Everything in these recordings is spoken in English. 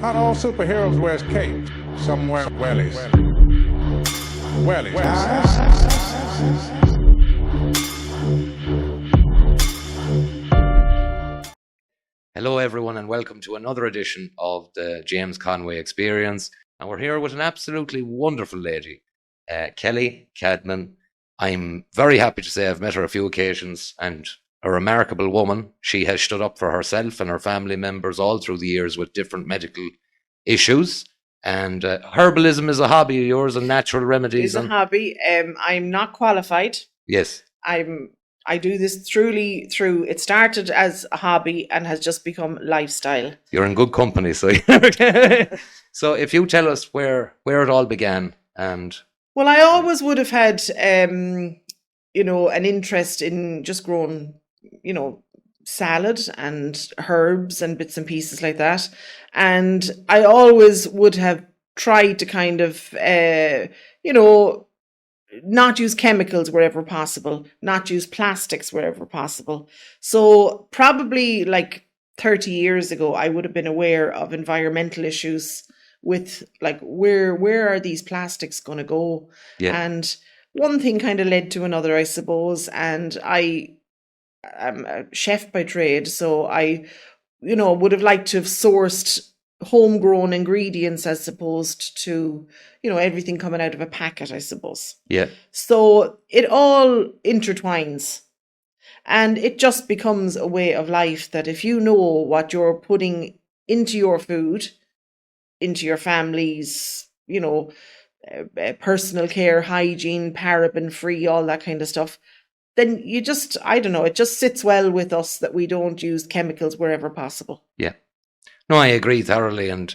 Not all superheroes wears capes. Some wear wellies. Wellies. Hello everyone and welcome to another edition of the James Conway Experience. And we're here with an absolutely wonderful lady, Kellie Cadman. I'm very happy to say I've met her a few occasions, and a remarkable woman. She has stood up for herself and her family members all through the years with different medical issues. And herbalism is a hobby of yours, and natural remedies. It's a hobby. I'm not qualified. Yes. I do this truly through. It started as a hobby and has just become lifestyle. You're in good company, so. So if you tell us where it all began and. Well, I always would have had, an interest in just growing, salad and herbs and bits and pieces like that. And I always would have tried to kind of, not use chemicals wherever possible, not use plastics wherever possible. So probably like 30 years ago, I would have been aware of environmental issues with like, where are these plastics going to go? Yeah. And one thing kind of led to another, I suppose. And I'm a chef by trade, so I, would have liked to have sourced homegrown ingredients as opposed to, everything coming out of a packet, I suppose. Yeah. So it all intertwines. And it just becomes a way of life that if you know what you're putting into your food, into your family's, personal care, hygiene, paraben free, all that kind of stuff, then you just, I don't know, it just sits well with us that we don't use chemicals wherever possible. Yeah. No, I agree thoroughly. And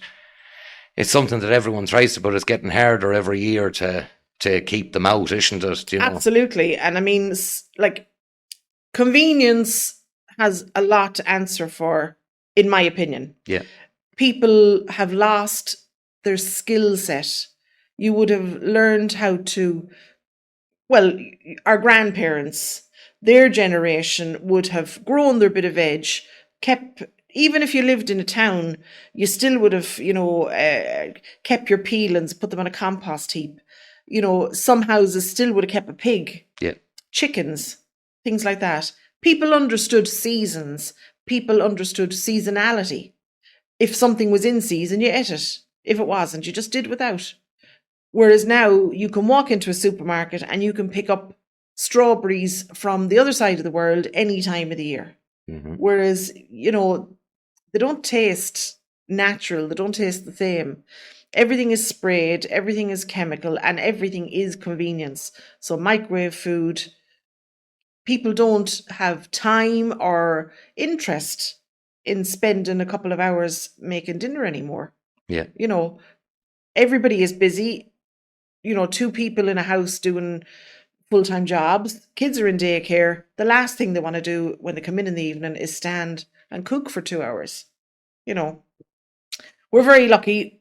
it's something that everyone tries to, but it's getting harder every year to keep them out, isn't it? Absolutely. And I mean, like, convenience has a lot to answer for, in my opinion. Yeah. People have lost their skill set. You would have learned how to, well, our grandparents, their generation would have grown their bit of veg, even if you lived in a town, you still would have, kept your peelings, put them on a compost heap. Some houses still would have kept a pig, yeah, chickens, things like that. People understood seasons. People understood seasonality. If something was in season, you ate it. If it wasn't, you just did without. Whereas now you can walk into a supermarket and you can pick up strawberries from the other side of the world any time of the year. Mm-hmm. Whereas, they don't taste natural. They don't taste the same. Everything is sprayed, everything is chemical, and everything is convenience. So microwave food, people don't have time or interest in spending a couple of hours making dinner anymore. Yeah. Everybody is busy. 2 people in a house doing full-time jobs. Kids are in daycare. The last thing they want to do when they come in the evening is stand and cook for 2 hours. We're very lucky.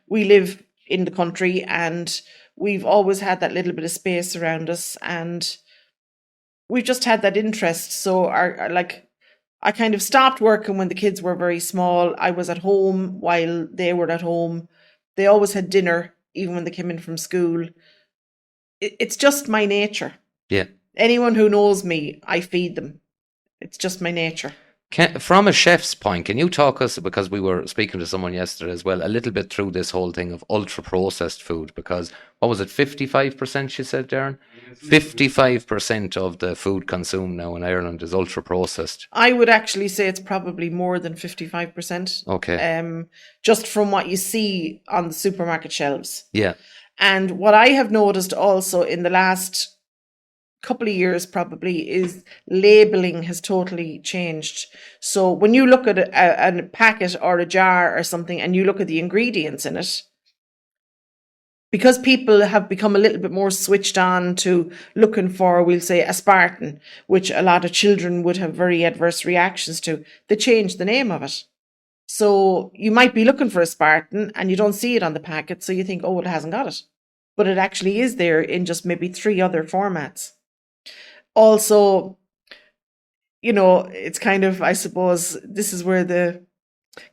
We live in the country and we've always had that little bit of space around us, and we've just had that interest. So I kind of stopped working when the kids were very small. I was at home while they were at home. They always had dinner, even when they came in from school. It's just my nature. Yeah. Anyone who knows me, I feed them. It's just my nature. From a chef's point, can you talk us, because we were speaking to someone yesterday as well, a little bit through this whole thing of ultra-processed food? Because, what was it, 55% she said, Darren? 55% of the food consumed now in Ireland is ultra-processed. I would actually say it's probably more than 55%. Okay. Just from what you see on the supermarket shelves. Yeah. And what I have noticed also in the last couple of years probably is labeling has totally changed. So when you look at a packet or a jar or something and you look at the ingredients in it, because people have become a little bit more switched on to looking for, we'll say, aspartame, which a lot of children would have very adverse reactions to, they changed the name of it. So you might be looking for aspartame and you don't see it on the packet, so you think, oh, it hasn't got it. But it actually is there in just maybe 3 other formats. Also, it's kind of, I suppose, this is where the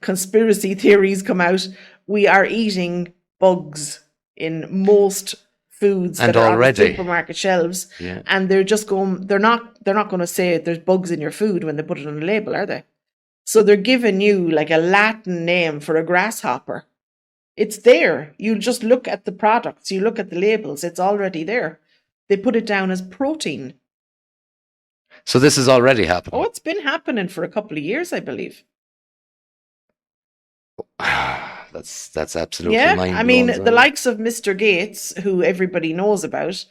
conspiracy theories come out. We are eating bugs in most foods And that are on the already. supermarket shelves, Yeah. and they're not going to say there's bugs in your food when they put it on the label, are they? So they're giving you like a Latin name for a grasshopper. It's there. You just look at the products, you look at the labels, it's already there. They put it down as protein. So this is already Oh, happening. it's been happening for a couple of years, I believe. That's absolutely Yeah, mind I blowing. mean, the likes of Mr. Gates, who everybody knows about,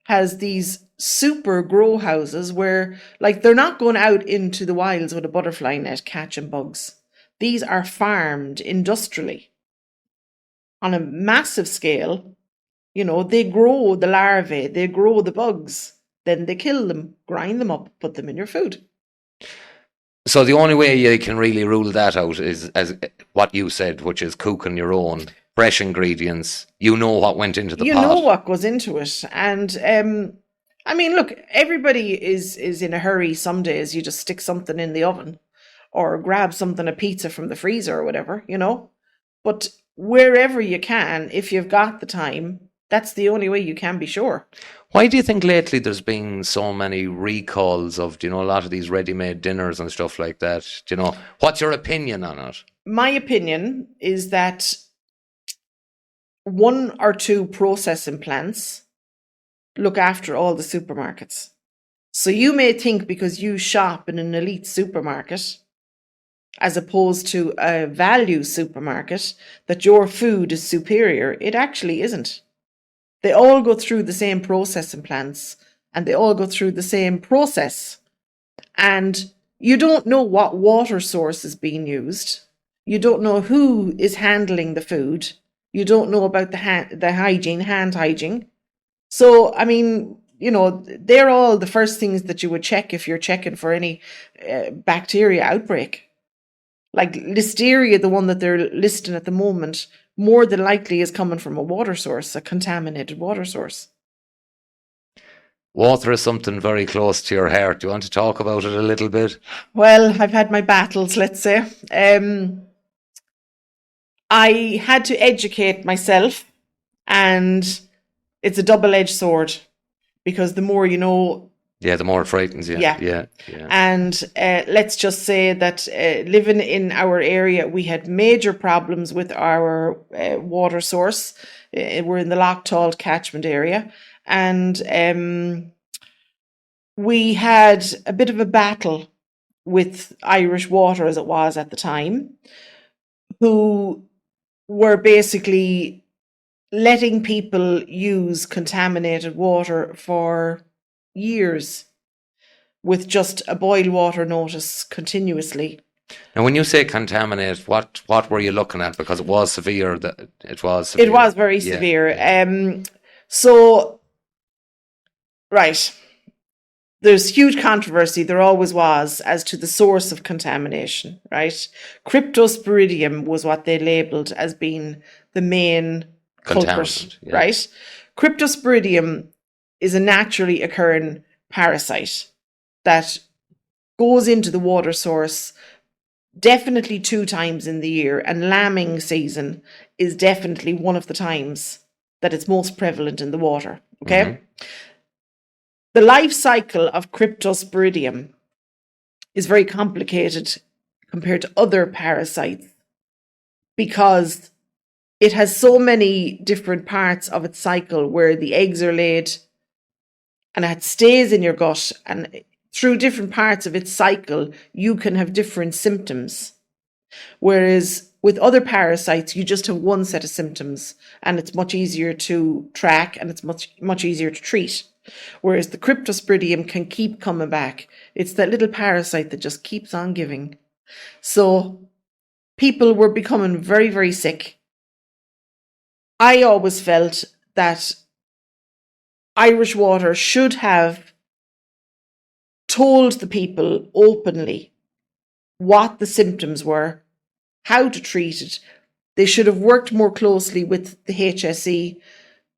has these super grow houses where, like, they're not going out into the wilds with a butterfly net catching bugs. These are farmed industrially on a massive scale. You know, they grow the larvae, they grow the bugs, then they kill them, grind them up, put them in your food. So the only way you can really rule that out is as what you said, which is cooking your own fresh ingredients. You know what went into the You pot. know what goes into it. And I mean, look, everybody is in a hurry. Some days you just stick something in the oven or grab something, a pizza from the freezer or whatever, you know. But wherever you can, if you've got the time, that's the only way you can be sure. Why do you think lately there's been so many recalls of, a lot of these ready-made dinners and stuff like that? What's your opinion on it? My opinion is that 1 or 2 processing plants look after all the supermarkets. So you may think because you shop in an elite supermarket, as opposed to a value supermarket, that your food is superior. It actually isn't. They all go through the same processing plants and they all go through the same process. And you don't know what water source is being used. You don't know who is handling the food. You don't know about the hygiene, hand hygiene. So, I mean, they're all the first things that you would check if you're checking for any bacteria outbreak. Like listeria, the one that they're listing at the moment, more than likely is coming from a water source, a contaminated water source. Water is something very close to your heart. Do you want to talk about it a little bit? Well, I've had my battles, let's say. I had to educate myself, and it's a double-edged sword because the more you know. Yeah, the more it frightens you. Yeah. And let's just say that living in our area, we had major problems with our water source. We're in the Lochtall catchment area. And we had a bit of a battle with Irish Water, as it was at the time, who were basically letting people use contaminated water for years with just a boil water notice continuously. Now, when you say contaminate, what were you looking at? Because it was severe. It was very severe. Yeah. So, right. There's huge controversy, there always was, as to the source of contamination, right? Cryptosporidium was what they labelled as being the main culprit, right? Cryptosporidium is a naturally occurring parasite that goes into the water source definitely 2 times in the year, and lambing season is definitely one of the times that it's most prevalent in the water, okay? Mm-hmm. The life cycle of Cryptosporidium is very complicated compared to other parasites because it has so many different parts of its cycle where the eggs are laid and it stays in your gut, and through different parts of its cycle, you can have different symptoms. Whereas with other parasites, you just have one set of symptoms and it's much easier to track and it's much easier to treat. Whereas the Cryptosporidium can keep coming back. It's that little parasite that just keeps on giving. So people were becoming very, very sick. I always felt that Irish Water should have told the people openly what the symptoms were, how to treat it. They should have worked more closely with the HSE,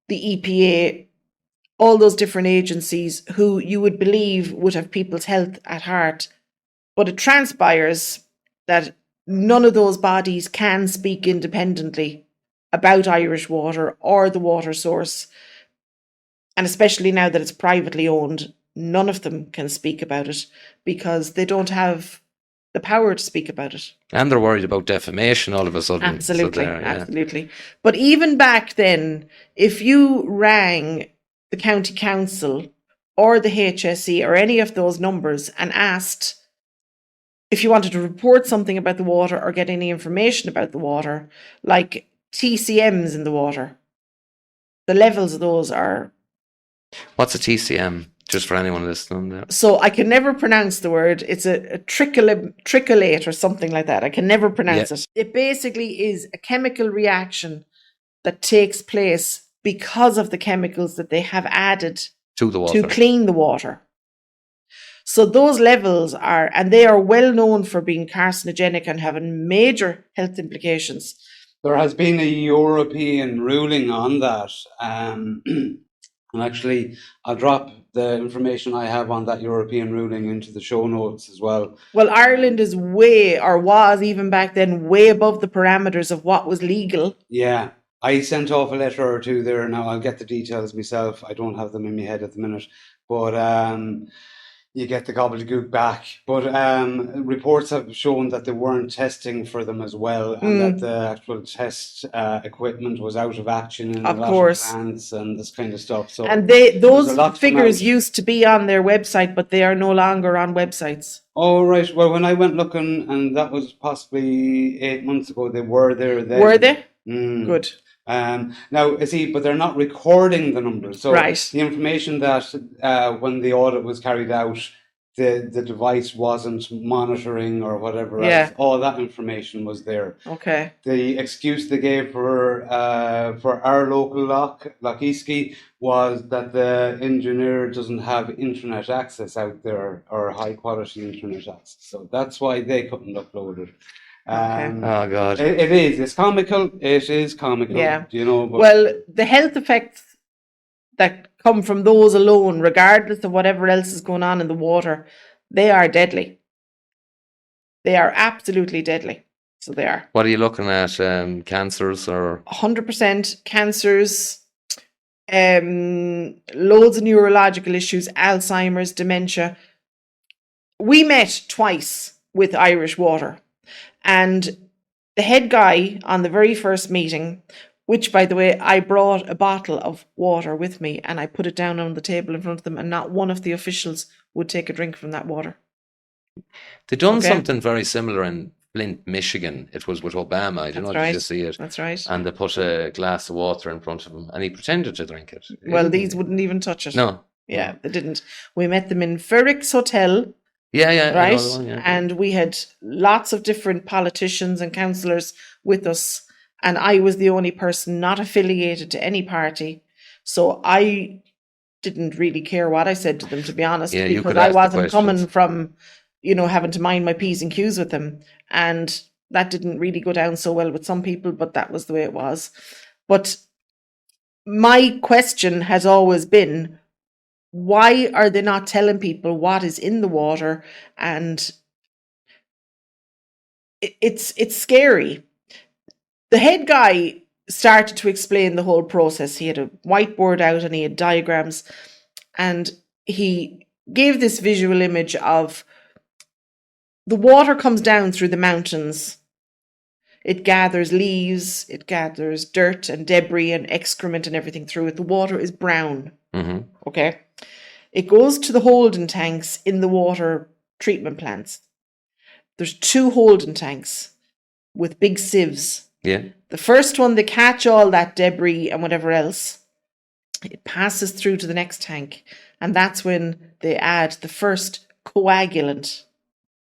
the EPA, all those different agencies who you would believe would have people's health at heart. But it transpires that none of those bodies can speak independently about Irish water or the water source. And especially now that it's privately owned, none of them can speak about it because they don't have the power to speak about it. And they're worried about defamation all of a sudden. Absolutely, So absolutely. But even back then, if you rang the county council or the HSE or any of those numbers and asked if you wanted to report something about the water or get any information about the water, like TCMs in the water, the levels of those are... What's a TCM? Just for anyone listening there. So I can never pronounce the word. It's a tricholate or something like that. I can never pronounce it. It basically is a chemical reaction that takes place because of the chemicals that they have added to the water to clean the water. So those levels are, and they are well known for being carcinogenic and having major health implications. There has been a European ruling on that. And actually, I'll drop the information I have on that European ruling into the show notes as well. Well, Ireland is way, or was even back then, way above the parameters of what was legal. Yeah. I sent off a letter or two there. Now, I'll get the details myself. I don't have them in my head at the minute. But you get the gobbledygook back. But reports have shown that they weren't testing for them as well, and that the actual test equipment was out of action in a lot of plants and this kind of stuff. So, and those figures used to be on their website, but they are no longer on websites. Oh, right. Well, when I went looking, and that was possibly 8 months ago, they were there then. Were they? Good. Now, see, but they're not recording the numbers. So right. The information that when the audit was carried out, the device wasn't monitoring or whatever else. All that information was there. Okay. The excuse they gave for our local Lochieski was that the engineer doesn't have internet access out there, or high quality internet access. So that's why they couldn't upload it. Oh God! It is. It's comical. It is comical. Yeah. You know. But well, the health effects that come from those alone, regardless of whatever else is going on in the water, they are deadly. They are absolutely deadly. So they are. What are you looking at? Cancers or 100% cancers. Loads of neurological issues, Alzheimer's, dementia. We met twice with Irish Water. And the head guy on the very first meeting, which, by the way, I brought a bottle of water with me and I put it down on the table in front of them, and not one of the officials would take a drink from that water. They've done something very similar in Flint, Michigan. It was with Obama. I don't know if you see it. That's right. And they put a glass of water in front of him and he pretended to drink it. Well, these wouldn't even touch it. No. Yeah, they didn't. We met them in Ferrick's Hotel. Yeah. Right. One, and we had lots of different politicians and councillors with us. And I was the only person not affiliated to any party. So I didn't really care what I said to them, to be honest, because I wasn't coming from, having to mind my P's and Q's with them. And that didn't really go down so well with some people, but that was the way it was. But my question has always been, why are they not telling people what is in the water? And it's scary. The head guy started to explain the whole process. He had a whiteboard out and he had diagrams, and he gave this visual image of the water comes down through the mountains. It gathers leaves, it gathers dirt and debris and excrement and everything through it. The water is brown. Mm-hmm. Okay. It goes to the holding tanks in the water treatment plants. There's 2 holding tanks with big sieves. Yeah. The first one, they catch all that debris and whatever else. It passes through to the next tank. And that's when they add the first coagulant,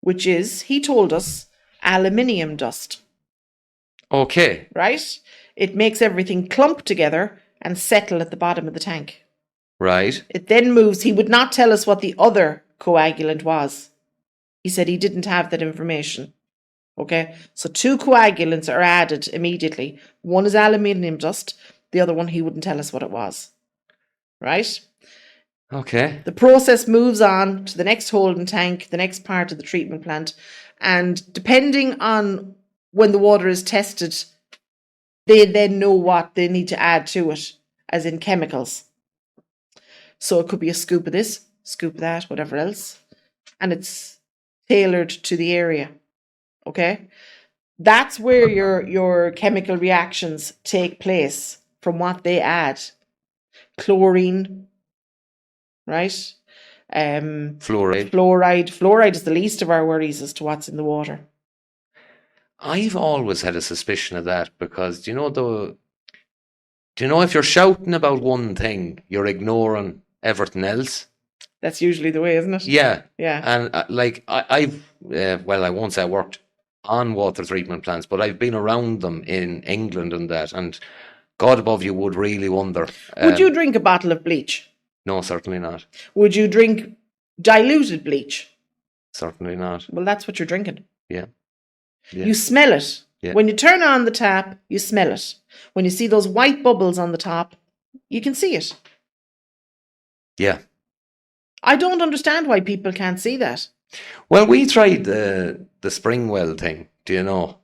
which is, he told us, aluminium dust. Okay. Right? It makes everything clump together and settle at the bottom of the tank. Right. It then moves. He would not tell us what the other coagulant was. He said he didn't have that information. Okay, so 2 coagulants are added immediately. One is aluminium dust. The other one, he wouldn't tell us what it was. Right? Okay. The process moves on to the next holding tank, the next part of the treatment plant. And depending on when the water is tested, they then know what they need to add to it, as in chemicals. So it could be a scoop of this, scoop of that, whatever else. And it's tailored to the area. Okay? That's where your chemical reactions take place from what they add. Chlorine, right? Fluoride. Fluoride is the least of our worries as to what's in the water. I've always had a suspicion of that because do you know if you're shouting about one thing, you're ignoring everything else? That's usually the way, isn't it? Yeah. Yeah. And I won't say I worked on water treatment plants, but I've been around them in England and that, and God above you would really wonder. Would you drink a bottle of bleach? No, certainly not. Would you drink diluted bleach? Certainly not. Well, that's what you're drinking. Yeah. You smell it. Yeah. When you turn on the tap, you smell it. When you see those white bubbles on the top, you can see it. Yeah. I don't understand why people can't see that. Well, we tried the spring well thing,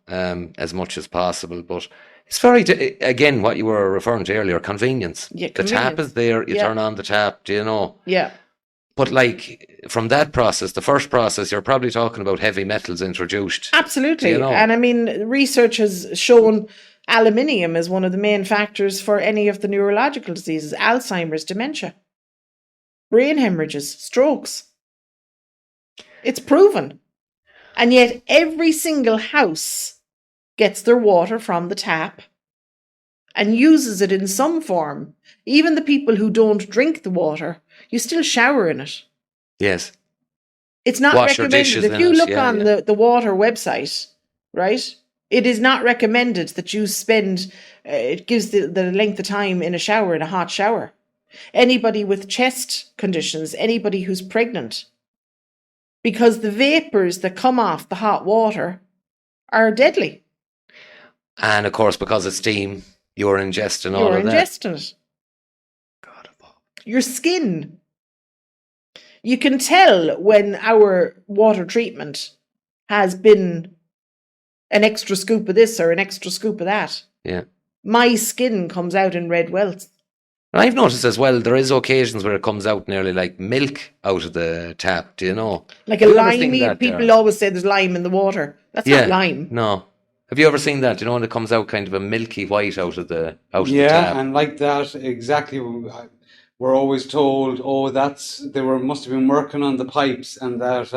as much as possible, but it's very, again, what you were referring to earlier, convenience. Yeah, the tap is there, you turn on the tap, Yeah. But from that process, the first process, you're probably talking about heavy metals introduced. Absolutely. And I mean, research has shown aluminium is one of the main factors for any of the neurological diseases, Alzheimer's, dementia, brain hemorrhages, strokes. It's proven. And yet every single house gets their water from the tap and uses it in some form. Even the people who don't drink the water, you still shower in it. Yes. It's not Wash your recommended. dishes If in you it, look yeah, on yeah. the water website, right, it is not recommended that you spend, it gives the length of time in a shower, in a hot shower. Anybody with chest conditions, anybody who's pregnant, because the vapors that come off the hot water are deadly. And of course, because it's steam, you're ingesting all You're of that. ingesting it. God above. Your skin. You can tell when our water treatment has been an extra scoop of this or an extra scoop of that. Yeah. My skin comes out in red welts. And I've noticed as well, there is occasions where it comes out nearly like milk out of the tap, Like a Have you ever seen limey, that, people Darren? always say there's lime in the water. That's not lime. No. Have you ever seen that? When it comes out kind of a milky white out of the tap? Yeah, and like that, exactly. We're always told, they must have been working on the pipes, and that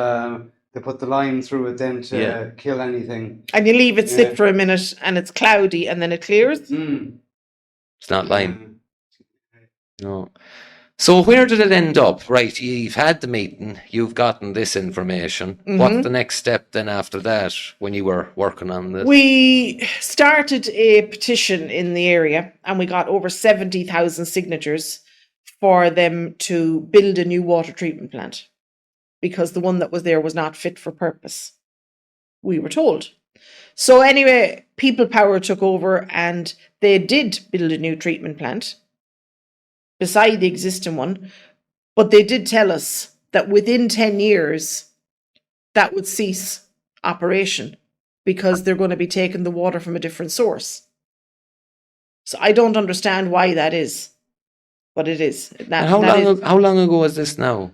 they put the lime through it then to kill anything. And you leave it sit for a minute and it's cloudy and then it clears. It's not lime. No. So where did it end up? Right, you've had the meeting, you've gotten this information. What's the next step then after that when you were working on this? We started a petition in the area and we got over 70,000 signatures for them to build a new water treatment plant because the one that was there was not fit for purpose, we were told. So anyway, People Power took over and they did build a new treatment plant beside the existing one, but they did tell us that within 10 years that would cease operation because they're going to be taking the water from a different source. So I don't understand why that is, but it is. How long ago was this now?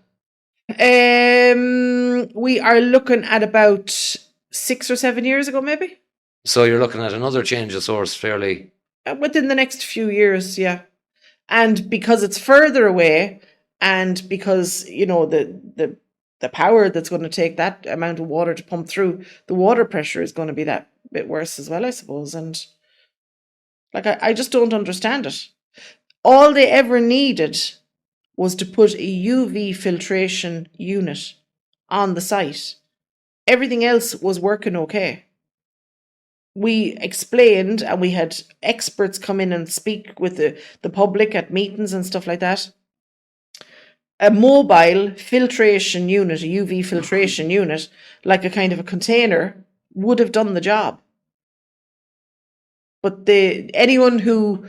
We are looking at about 6 or 7 years ago, maybe. So you're looking at another change of source fairly... Within the next few years, yeah. And because it's further away and because, the power that's going to take that amount of water to pump through, the water pressure is going to be that bit worse as well, I suppose. And I just don't understand it. All they ever needed was to put a UV filtration unit on the site. Everything else was working okay. We explained and we had experts come in and speak with the public at meetings and stuff like that. A mobile filtration unit, a UV filtration unit, like a kind of a container, would have done the job. But anyone who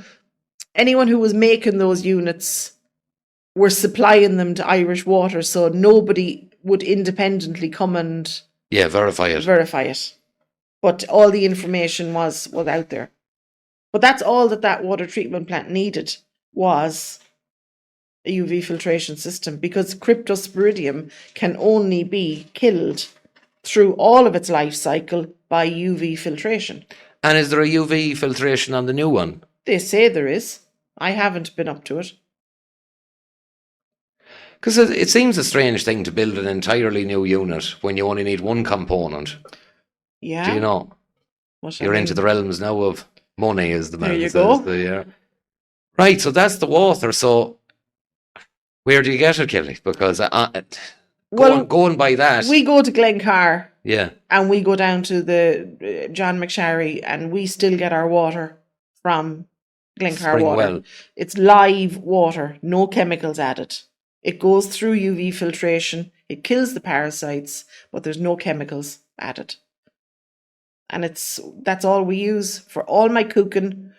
was making those units were supplying them to Irish Water, so nobody would independently come and Yeah, verify it. verify it. But all the information was out there. But that's all that water treatment plant needed, was a UV filtration system, because cryptosporidium can only be killed through all of its life cycle by UV filtration. And is there a UV filtration on the new one? They say there is. I haven't been up to it. Because it seems a strange thing to build an entirely new unit when you only need one component. Yeah. Do you know? You're into the realms now of money, as the man There you says. go. Right, so that's the water. So where do you get it, Kelly? Because going by that... We go to Glencar. Yeah. And we go down to the John McSharry, and we still get our water from Glencar Spring water. well. It's live water, no chemicals added. It goes through UV filtration. It kills the parasites, but there's no chemicals added. And that's all we use for all my cooking,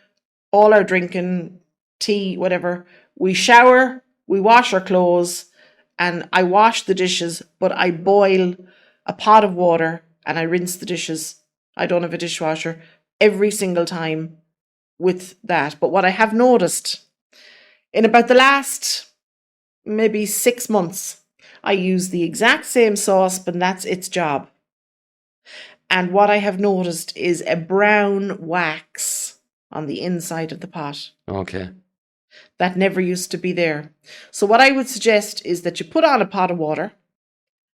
all our drinking, tea, whatever. We shower, we wash our clothes, and I wash the dishes, but I boil a pot of water and I rinse the dishes. I don't have a dishwasher every single time with that. But what I have noticed in about the last maybe 6 months, I use the exact same saucepan. That's its job. And what I have noticed is a brown wax on the inside of the pot. Okay. That never used to be there. So what I would suggest is that you put on a pot of water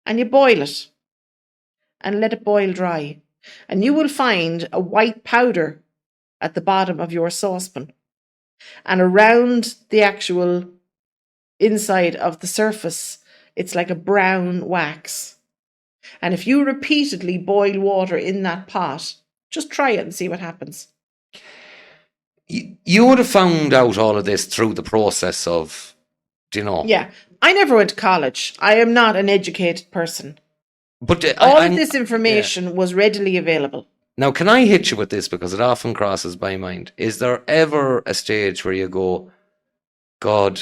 and you boil it and let it boil dry. And you will find a white powder at the bottom of your saucepan. And around the actual inside of the surface, it's like a brown wax. And if you repeatedly boil water in that pot, just try it and see what happens. You would have found out all of this through the process of, Yeah. I never went to college. I am not an educated person. But all of this information was readily available. Now, can I hit you with this, because it often crosses my mind? Is there ever a stage where you go, God,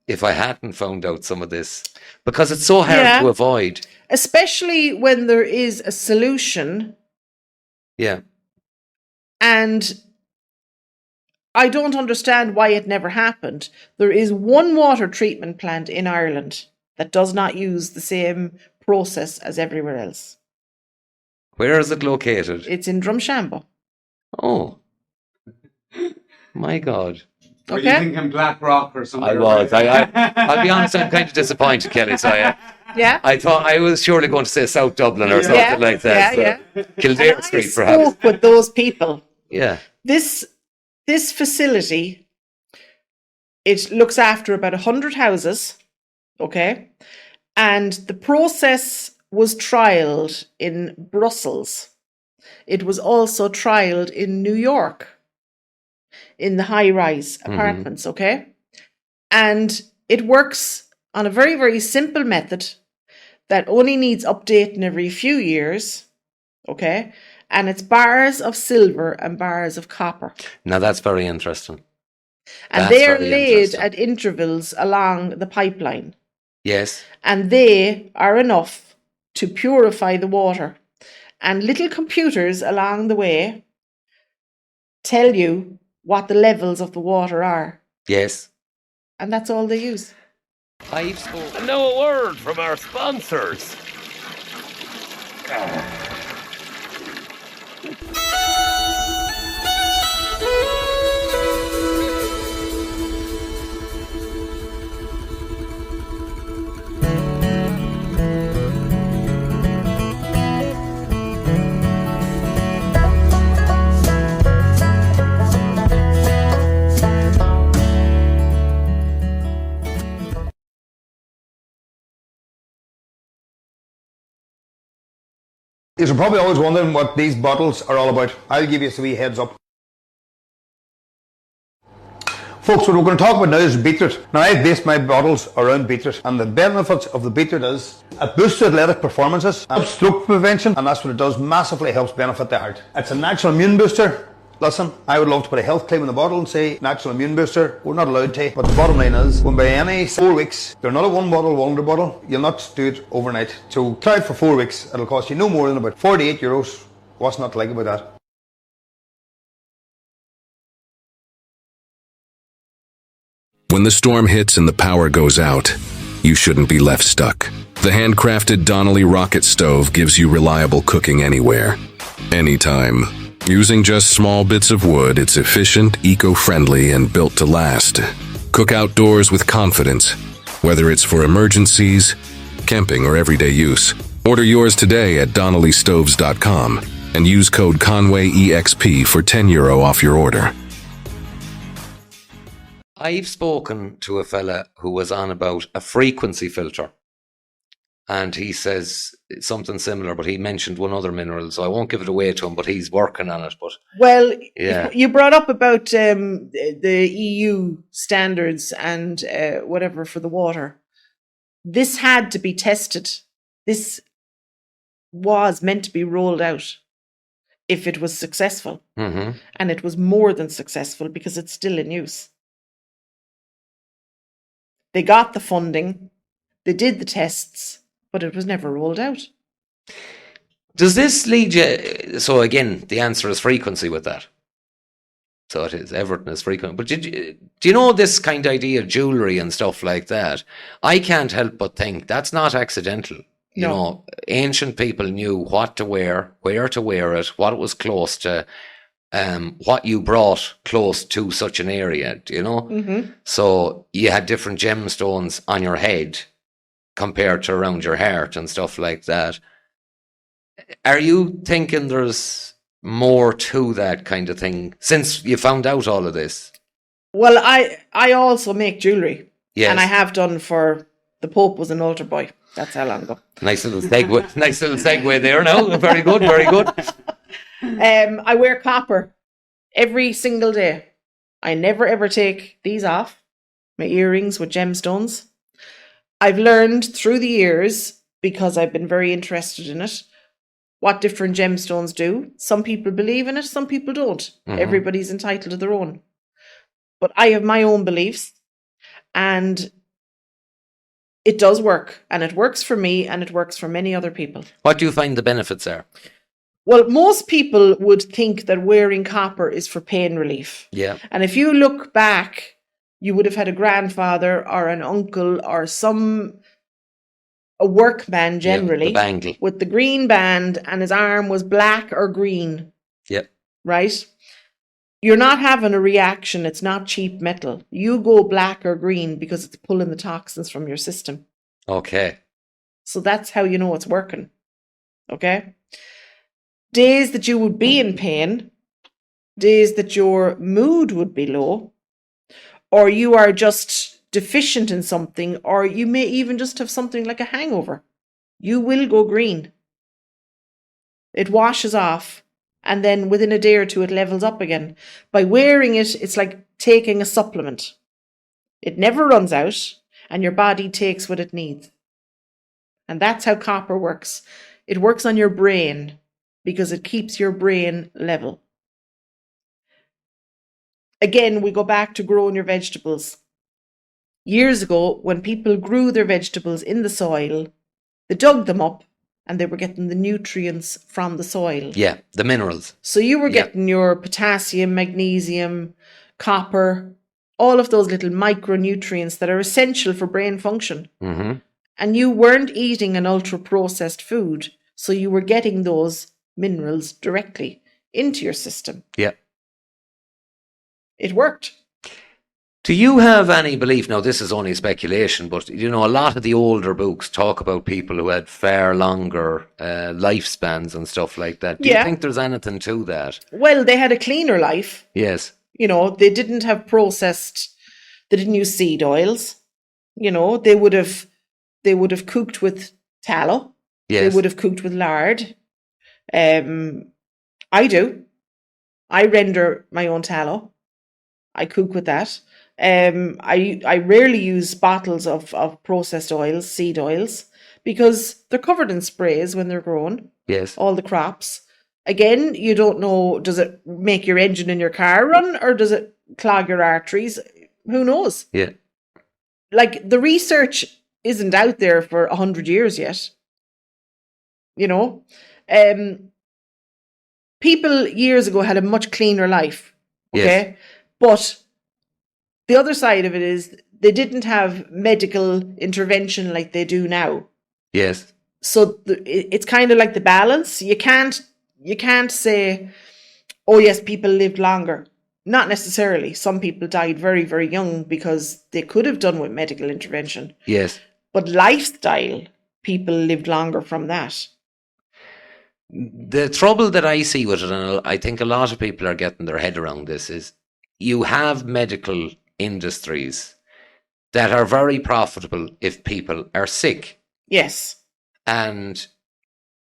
if I hadn't found out some of this? Because it's so hard to avoid. Especially when there is a solution. Yeah. And I don't understand why it never happened. There is one water treatment plant in Ireland that does not use the same process as everywhere else. Where is it located? It's in Drumshanbo. Oh. My God. Were you thinking Black Rock or something? I was. I'll be honest, I'm kind of disappointed, Kelly. So I thought I was surely going to say South Dublin or something like that. Yeah. Kildare Street, perhaps. I spoke with those people. Yeah. This facility, it looks after about 100 houses, okay? And the process was trialled in Brussels. It was also trialled in New York, in the high-rise apartments, okay? And it works on a very, very simple method that only needs updating every few years, okay? And it's bars of silver and bars of copper. Now that's very interesting. And they're laid at intervals along the pipeline. Yes. And they are enough to purify the water. And little computers along the way tell you what the levels of the water are. Yes. And that's all they use. And now a word from our sponsors. You're probably always wondering what these bottles are all about. I'll give you a wee heads up. Folks, what we're going to talk about now is beetroot. Now, I've based my bottles around beetroot, and the benefits of the beetroot is it boosts athletic performances, helps stroke prevention, and that's what it does, massively helps benefit the heart. It's a natural immune booster, Listen, I would love to put a health claim in the bottle and say natural immune booster. We're not allowed to. But the bottom line is, when by any 4 weeks, you're not a one bottle wonder bottle, you'll not do it overnight. So try it for 4 weeks. It'll cost you no more than about €48. What's not to like about that? When the storm hits and the power goes out, you shouldn't be left stuck. The handcrafted Donnelly rocket stove gives you reliable cooking anywhere, anytime. Using just small bits of wood, it's efficient, eco-friendly, and built to last. Cook outdoors with confidence, whether it's for emergencies, camping, or everyday use. Order yours today at donnellystoves.com and use code CONWAYEXP for €10 off your order. I've spoken to a fella who was on about a frequency filter, and he says it's something similar, but he mentioned one other mineral, so I won't give it away to him, but he's working on it. But Well, yeah, you brought up about the EU standards and whatever for the water. This had to be tested. This was meant to be rolled out if it was successful. mm-hmm. And it was more than successful because it's still in use. They got the funding, they did the tests, but it was never rolled out. Does this lead you? So again, the answer is frequency with that. So it is, everything is frequent. But do you know this kind of idea of jewellery and stuff like that? I can't help but think that's not accidental. You know, ancient people knew what to wear, where to wear it, what it was close to, what you brought close to such an area, do you know? Mm-hmm. So you had different gemstones on your head compared to around your heart and stuff like that. Are you thinking there's more to that kind of thing since you found out all of this? Well, I also make jewellery. Yes. And I have done for the Pope was an altar boy. That's how long ago. Nice little segue. Nice little segue there now. Very good, very good. I wear copper every single day. I never ever take these off. My earrings with gemstones. I've learned through the years, because I've been very interested in it, what different gemstones do. Some people believe in it, some people don't. Mm-hmm. Everybody's entitled to their own. But I have my own beliefs, and it does work, and it works for me, and it works for many other people. What do you find the benefits are? Well, most people would think that wearing copper is for pain relief. Yeah. And if you look back, you would have had a grandfather or an uncle or a workman generally, the bangle, with the green band, and his arm was black or green. Yep. Right? You're not having a reaction. It's not cheap metal. You go black or green because it's pulling the toxins from your system. Okay. So that's how you know it's working. Okay? Days that you would be in pain, days that your mood would be low, or you are just deficient in something, or you may even just have something like a hangover, you will go green. It washes off, and then within a day or two it levels up again. By wearing it, it's like taking a supplement. It never runs out, and your body takes what it needs. And that's how copper works. It works on your brain, because it keeps your brain level. Again, we go back to growing your vegetables. Years ago, when people grew their vegetables in the soil, they dug them up and they were getting the nutrients from the soil. Yeah, the minerals. So you were getting your potassium, magnesium, copper, all of those little micronutrients that are essential for brain function. Mm-hmm. And you weren't eating an ultra-processed food, so you were getting those minerals directly into your system. Yeah. It worked. Do you have any belief, now this is only speculation, but you know, a lot of the older books talk about people who had far longer lifespans and stuff like that. Do you think there's anything to that? Well, they had a cleaner life. Yes. You know, they didn't have they didn't use seed oils. You know, they would have cooked with tallow. Yes. They would have cooked with lard. I do. I render my own tallow. I cook with that. I rarely use bottles of processed oils, seed oils, because they're covered in sprays when they're grown. Yes. All the crops. Again, you don't know, does it make your engine in your car run or does it clog your arteries? Who knows? Yeah. Like, the research isn't out there for 100 years yet. You know? People years ago had a much cleaner life. Okay? Yes. But the other side of it is they didn't have medical intervention like they do now. Yes. So it's kind of like the balance. You can't say, oh yes, people lived longer. Not necessarily. Some people died very, very young because they could have done with medical intervention. Yes. But lifestyle, people lived longer from that. The trouble that I see with it, and I think a lot of people are getting their head around this, is you have medical industries that are very profitable if people are sick. Yes. And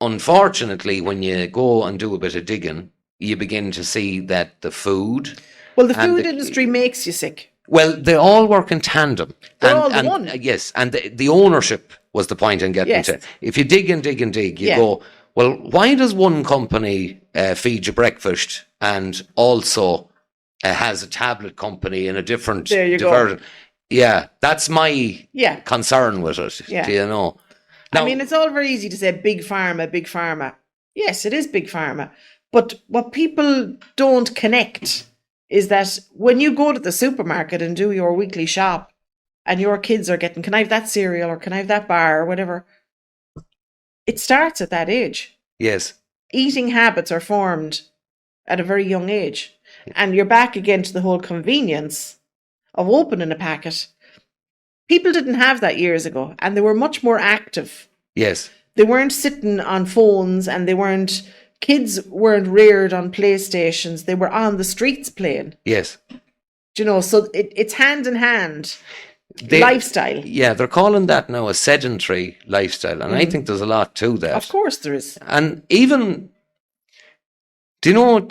unfortunately, when you go and do a bit of digging, you begin to see that the food... Well, the and food industry makes you sick. Well, they all work in tandem. They're all the one. Yes, and the ownership was the point I'm getting Yes. to. If you dig and dig and dig, you Yeah. go, well, why does one company feed you breakfast and also has a tablet company in a different... There you go. Yeah, that's my Yeah. concern with it, Yeah. do you know? Now, I mean, it's all very easy to say big pharma, big pharma. Yes, it is big pharma. But what people don't connect is that when you go to the supermarket and do your weekly shop and your kids are getting, can I have that cereal or can I have that bar or whatever? It starts at that age. yes, Eating habits are formed at a very young age. And you're back again to the whole convenience of opening a packet. People didn't have that years ago and they were much more active. yes, They weren't sitting on phones and kids weren't reared on PlayStations. They were on the streets playing. yes. Do you know, so it's hand in hand. Lifestyle. Yeah, they're calling that now a sedentary lifestyle. And I think there's a lot to that. Of course there is. And even, do you know,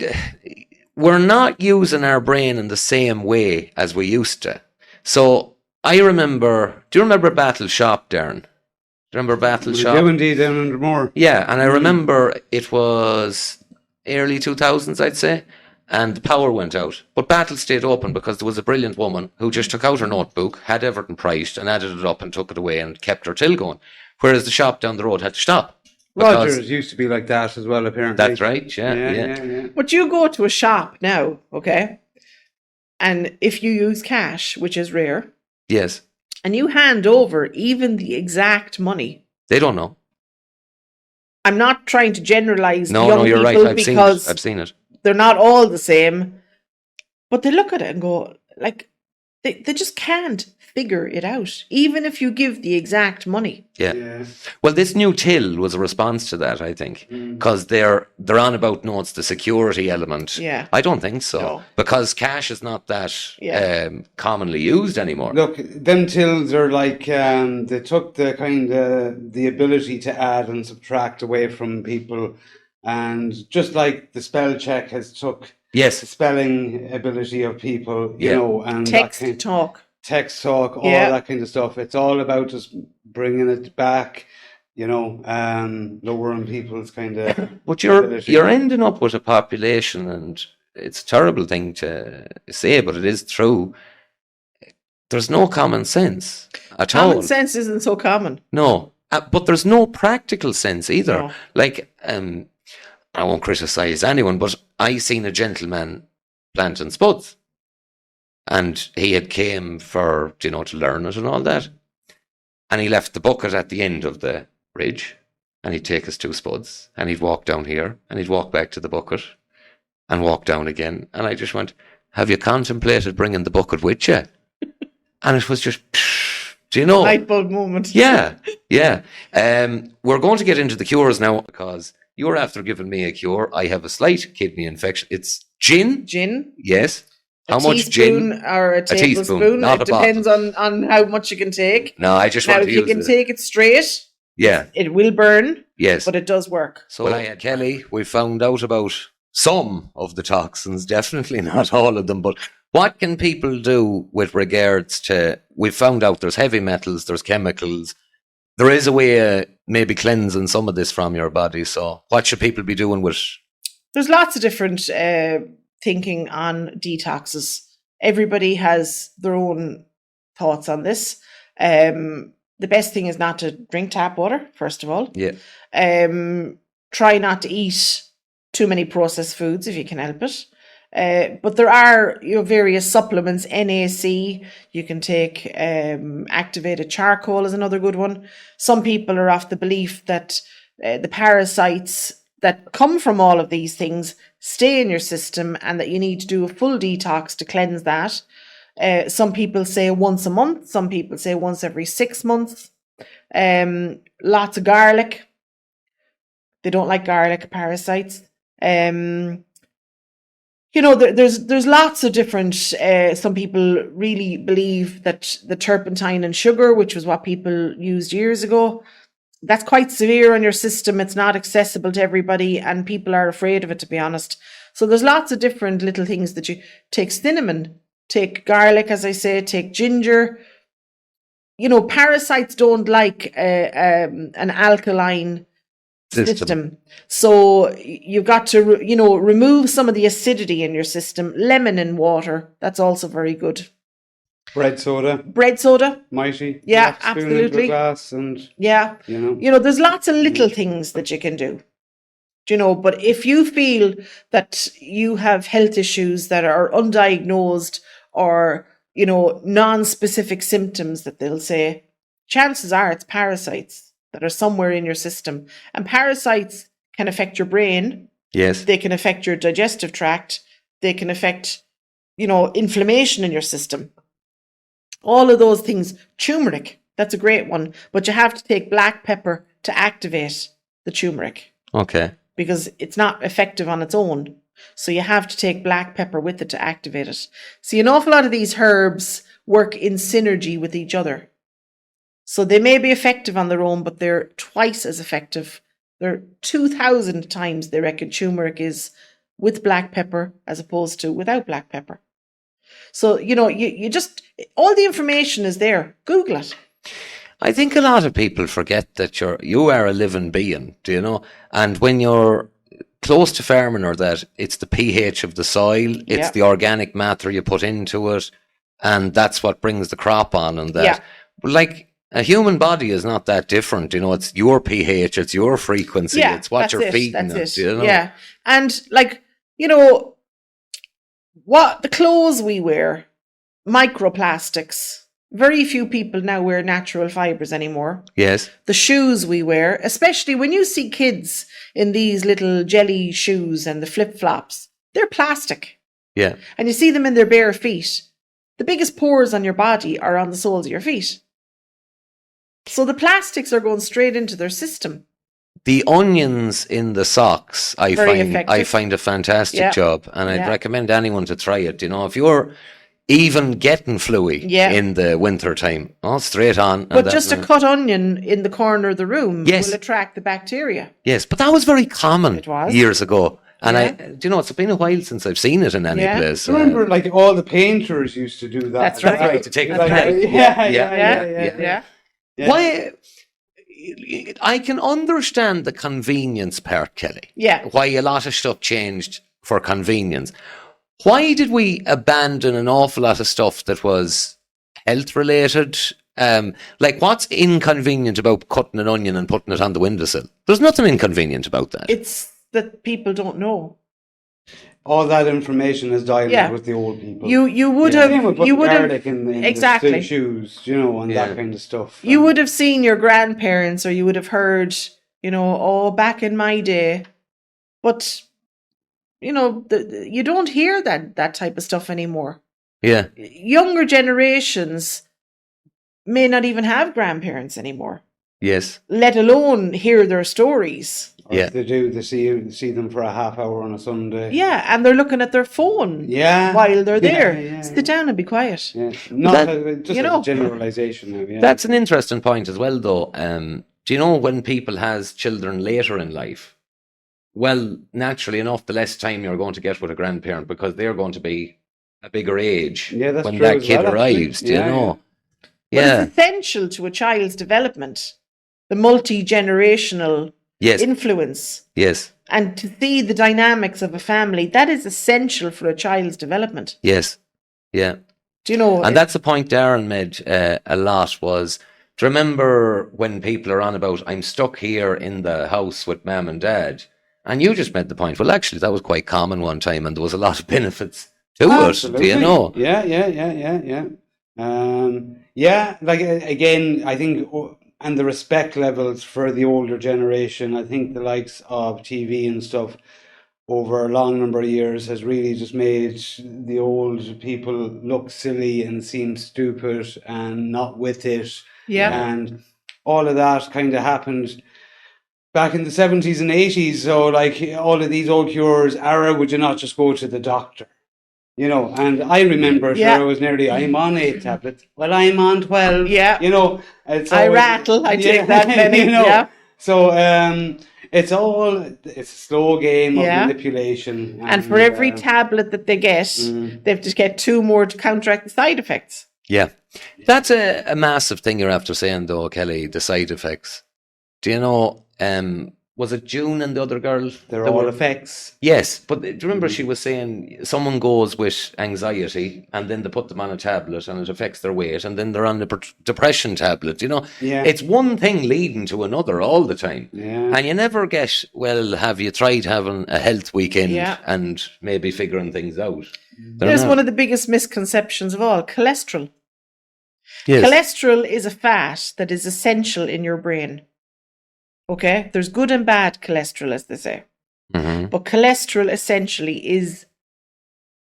we're not using our brain in the same way as we used to. So I remember, do you remember Battle Shop, Darren? Do you remember Battle Shop? Yeah, indeed, down under more. Yeah, and I remember it was early 2000s, I'd say, and the power went out. But Battle stayed open because there was a brilliant woman who just took out her notebook, had everything priced, and added it up and took it away and kept her till going. Whereas the shop down the road had to stop. because- Rogers used to be like that as well, apparently. That's right, yeah. But you go to a shop now, okay? And if you use cash, which is rare, Yes, and you hand over even the exact money, they don't know. I'm not trying to generalize No, young no, you're right. people I've seen because it. I've seen it. they're not all the same, but they look at it and go, like, they just can't figure it out, even if you give the exact money. Yeah. Well, this new till was a response to that, I think, because they're on about it's the security element. Yeah. I don't think so, No. because cash is not that Yeah. commonly used anymore. Look, them tills are like they took the kind of the ability to add and subtract away from people, and just like the spell check has took the Yes, spelling ability of people, you Yeah. know, and Text that kind, talk. text talk, all Yeah. that kind of stuff. It's all about just bringing it back, you know, lowering people's kind of. but you're ability. ending up with a population, and it's a terrible thing to say, but it is true. There's no common sense at all. Common sense isn't so common. No, but there's no practical sense either. No. Like, I won't criticize anyone, but I seen a gentleman planting spuds, and he had came for to learn it and all that, and he left the bucket at the end of the ridge, and he'd take his 2 spuds, and he'd walk down here, and he'd walk back to the bucket, and walk down again, and I just went, "Have you contemplated bringing the bucket with you?" And it was just, do you know? Light bulb moment. Yeah. We're going to get into the cures now, because you're after giving me a cure. I have a slight kidney infection. It's gin. Gin. Yes. A How much teaspoon gin? or a teaspoon, tablespoon. not It a bottle. depends on how much you can take. No, I just Now, want if to you use can it. take it straight, Yeah. it will burn, Yes. but it does work. So I had Kelly. We found out about some of the toxins, definitely not all of them, but what can people do with regards to, we found out there's heavy metals, there's chemicals. There is a way of maybe cleansing some of this from your body. So what should people be doing with there's lots of different thinking on detoxes. Everybody has their own thoughts on this. The best thing is not to drink tap water, first of all. Yeah. Try not to eat too many processed foods if you can help it. But there are various supplements. NAC, you can take activated charcoal is another good one. Some people are of the belief that the parasites that come from all of these things stay in your system and that you need to do a full detox to cleanse that. Some people say once a month. Some people say once every 6 months. Lots of garlic. They don't like garlic, parasites. There's lots of different, some people really believe that the turpentine and sugar, which was what people used years ago, that's quite severe on your system. It's not accessible to everybody and people are afraid of it, to be honest. So there's lots of different little things that you take. Cinnamon, take garlic, as I say, take ginger. Parasites don't like an alkaline system. So you've got to, remove some of the acidity in your system. Lemon in water, that's also very good. Bread soda. Mighty. Yeah, absolutely. Glass and, yeah. There's lots of little things that you can do. But if you feel that you have health issues that are undiagnosed or, non-specific symptoms that they'll say, chances are it's parasites that are somewhere in your system. And parasites can affect your brain. Yes. They can affect your digestive tract. They can affect, inflammation in your system. All of those things. Turmeric, that's a great one. But you have to take black pepper to activate the turmeric. Okay. Because it's not effective on its own. So you have to take black pepper with it to activate it. See, an awful lot of these herbs work in synergy with each other. So they may be effective on their own, but they're twice as effective. They're 2,000 times, they reckon, turmeric is with black pepper as opposed to without black pepper. So, you just, all the information is there. Google it. I think a lot of people forget that you are a living being, and when you're close to farming or that, it's the pH of the soil, it's the organic matter you put into it, and that's what brings the crop on and that. Yeah. Like, a human body is not that different, it's your pH, it's your frequency, it's what you're feeding it. Yeah. And what the clothes we wear, microplastics. Very few people now wear natural fibres anymore. Yes. The shoes we wear, especially when you see kids in these little jelly shoes and the flip-flops, they're plastic. Yeah. And you see them in their bare feet. The biggest pores on your body are on the soles of your feet. So the plastics are going straight into their system. The onions in the socks, I find a fantastic job, and I'd recommend anyone to try it. If you're even getting fluey in the winter time, straight on. But just a cut onion in the corner of the room will attract the bacteria. Yes, but that was very common years ago. And it's been a while since I've seen it in any place. Remember, all the painters used to do that. That's right. To take it Yeah. Why? I can understand the convenience part, Kelly. Yeah. Why a lot of stuff changed for convenience. Why did we abandon an awful lot of stuff that was health related? What's inconvenient about cutting an onion and putting it on the windowsill? There's nothing inconvenient about that. It's that people don't know. All that information is dialed with the old people. You would have garlic in exactly the shoes, and that kind of stuff. You would have seen your grandparents, or you would have heard, back in my day, but you don't hear that type of stuff anymore. Yeah, younger generations may not even have grandparents anymore. Yes, let alone hear their stories. Or if they do, they see them for a half hour on a Sunday. Yeah, and they're looking at their phone while they're there. Yeah, sit down and be quiet. Yeah. Not just a generalisation now. Yeah. That's an interesting point as well, though. Do you know when people has children later in life? Well, naturally enough, the less time you're going to get with a grandparent because they're going to be a bigger age when that kid arrives. Do you know? Yeah. But it's essential to a child's development. The multi-generational influence. Yes. And to see the dynamics of a family, that is essential for a child's development. Yes. Yeah. Do you know? And that's the point Darren made a lot was, do you remember when people are on about, I'm stuck here in the house with mum and dad? And you just made the point, well, actually, that was quite common one time and there was a lot of benefits to it. Do you know? Yeah. Like again, I think, and the respect levels for the older generation, I think the likes of TV and stuff over a long number of years has really just made the old people look silly and seem stupid and not with it. Yeah. And all of that kind of happened back in the 70s and 80s. So like all of these old cures, would you not just go to the doctor? You know, and I remember, Yeah. I was nearly, I'm on 8 tablets. Well, I'm on 12. Yeah. You know, it's I always, rattle, I take that many. you know. Yeah. So it's a slow game of Yeah. manipulation. And for every tablet that they get, they have to get 2 more to counteract the side effects. Yeah. That's a massive thing you're after saying, though, Kelly, the side effects. Do you know, was it June and the other girl? They're that all were- effects. Yes, but do you remember she was saying someone goes with anxiety and then they put them on a tablet and it affects their weight and then they're on the depression tablet, you know? Yeah. It's one thing leading to another all the time. Yeah. And you never get, well, have you tried having a health weekend Yeah. and maybe figuring things out? There's one of the biggest misconceptions of all, cholesterol. Yes. Cholesterol is a fat that is essential in your brain. Okay? There's good and bad cholesterol, as they say. Mhm. But cholesterol essentially is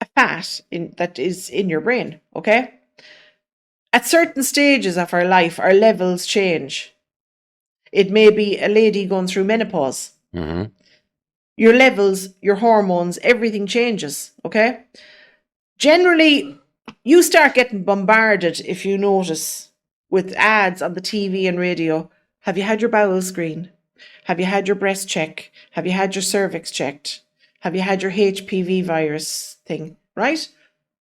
a fat that is in your brain. Okay? At certain stages of our life, our levels change. It may be a lady going through menopause. Mhm. Your levels, your hormones, everything changes. Okay? Generally, you start getting bombarded, if you notice, with ads on the TV and radio. Have you had your bowel screen? Have you had your breast check? Have you had your cervix checked? Have you had your HPV virus thing? Right?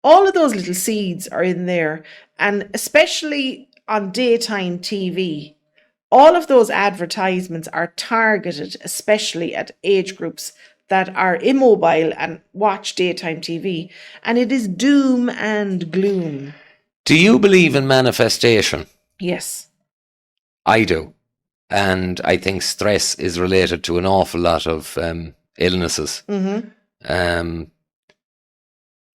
All of those little seeds are in there. And especially on daytime TV, all of those advertisements are targeted, especially at age groups that are immobile and watch daytime TV. And it is doom and gloom. Do you believe in manifestation? Yes. I do. And I think stress is related to an awful lot of illnesses. Mm-hmm.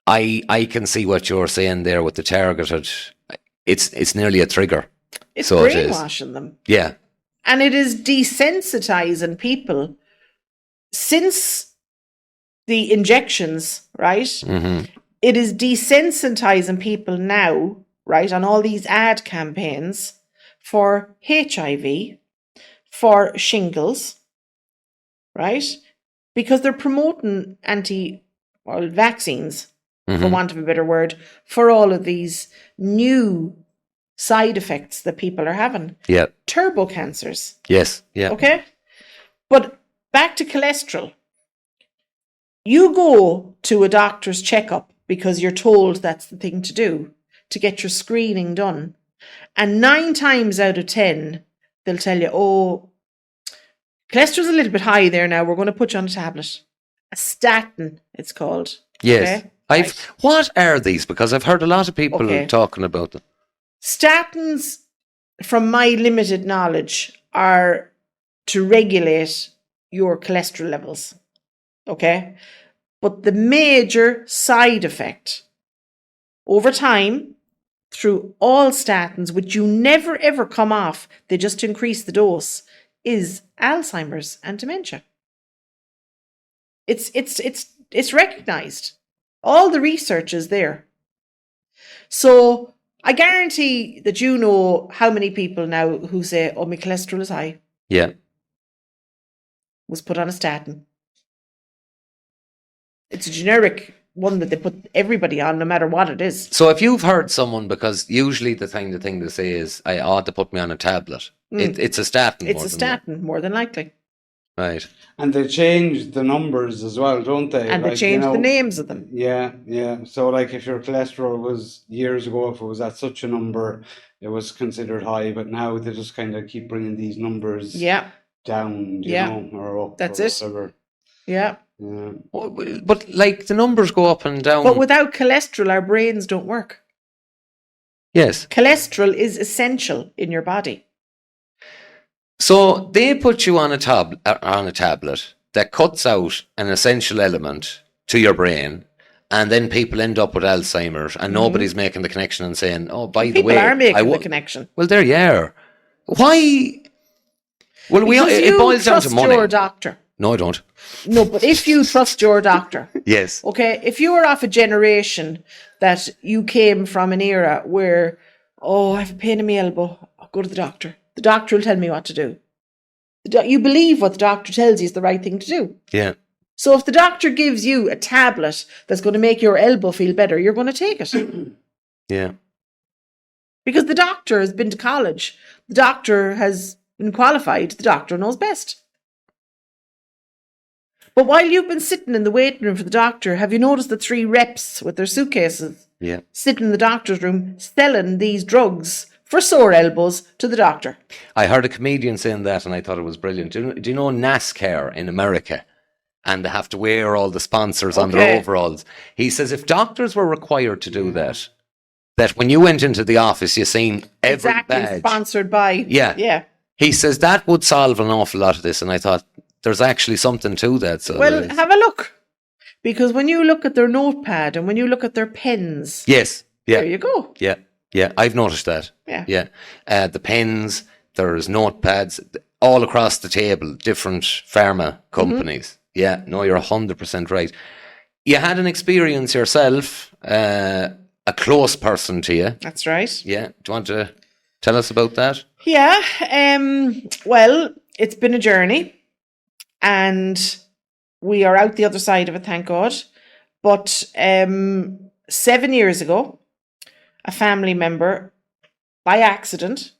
I can see what you're saying there with the targeted. It's nearly a trigger. It's So it is. brainwashing them. Yeah. And it is desensitizing people since the injections, right? Mm-hmm. It is desensitizing people now, right, on all these ad campaigns for HIV, for shingles, right? Because they're promoting vaccines, for Mm-hmm. want of a better word, for all of these new side effects that people are having. Yeah. Turbo cancers. Yes. Yeah. Okay? But back to cholesterol. You go to a doctor's checkup because you're told that's the thing to do, to get your screening done. And 9 times out of 10, they'll tell you, oh, cholesterol's a little bit high there now. We're going to put you on a tablet. A statin, it's called. Yes. Okay? I've. Right. What are these? Because I've heard a lot of people Okay. talking about them. Statins, from my limited knowledge, are to regulate your cholesterol levels. Okay? But the major side effect over time, through all statins, which you never ever come off, they just increase the dose, is Alzheimer's and dementia. It's recognized. All the research is there. So I guarantee that you know how many people now who say, oh, my cholesterol is high, Yeah. was put on a statin. It's a generic one that they put everybody on, no matter what it is. So if you've heard someone, because usually the thing they say is, I ought to put me on a tablet. It's a statin. It's more a than statin, more than likely. that. Right. And they change the numbers as well, don't they? And they Like, change the names of them. Yeah, yeah. So like if your cholesterol was years ago, if it was at such a number, it was considered high, but now they just kind of keep bringing these numbers Yeah. down, you Yeah. know, or up. That's or it. Whatever. Yeah. Yeah. But like the numbers go up and down. But without cholesterol, our brains don't work. Yes. Cholesterol is essential in your body. So they put you on a tablet that cuts out an essential element to your brain, and then people end up with Alzheimer's, and nobody's making the connection and saying, "Oh, by the way, People are making the connection. Well, there you are. Why? Well, Because it you boils down to trust money. your doctor. No, I don't. No, but if you trust your doctor, Yes. okay, if you were off a generation that you came from an era where, oh, I have a pain in my elbow, I'll go to the doctor. The doctor will tell me what to do. You believe what the doctor tells you is the right thing to do. Yeah. So if the doctor gives you a tablet that's going to make your elbow feel better, you're going to take it. Yeah. Because the doctor has been to college. The doctor has been qualified. The doctor knows best. But while you've been sitting in the waiting room for the doctor, have you noticed the 3 reps with their suitcases sitting in the doctor's room selling these drugs for sore elbows to the doctor? I heard a comedian saying that, and I thought it was brilliant. Do you know NASCAR in America? And they have to wear all the sponsors on their overalls. He says if doctors were required to do that when you went into the office, you seen every badge. Sponsored by. Yeah. He says that would solve an awful lot of this. And I thought, there's actually something to that. So well, have a look. Because when you look at their notepad and when you look at their pens. Yes. Yeah. There you go. Yeah. Yeah. I've noticed that. Yeah. Yeah. The pens, there's notepads all across the table, different pharma companies. Yeah. No, you're 100% right. You had an experience yourself, a close person to you. That's right. Yeah. Do you want to tell us about that? Yeah. Well, it's been a journey. And we are out the other side of it, thank God. But 7 years ago, a family member, by accident,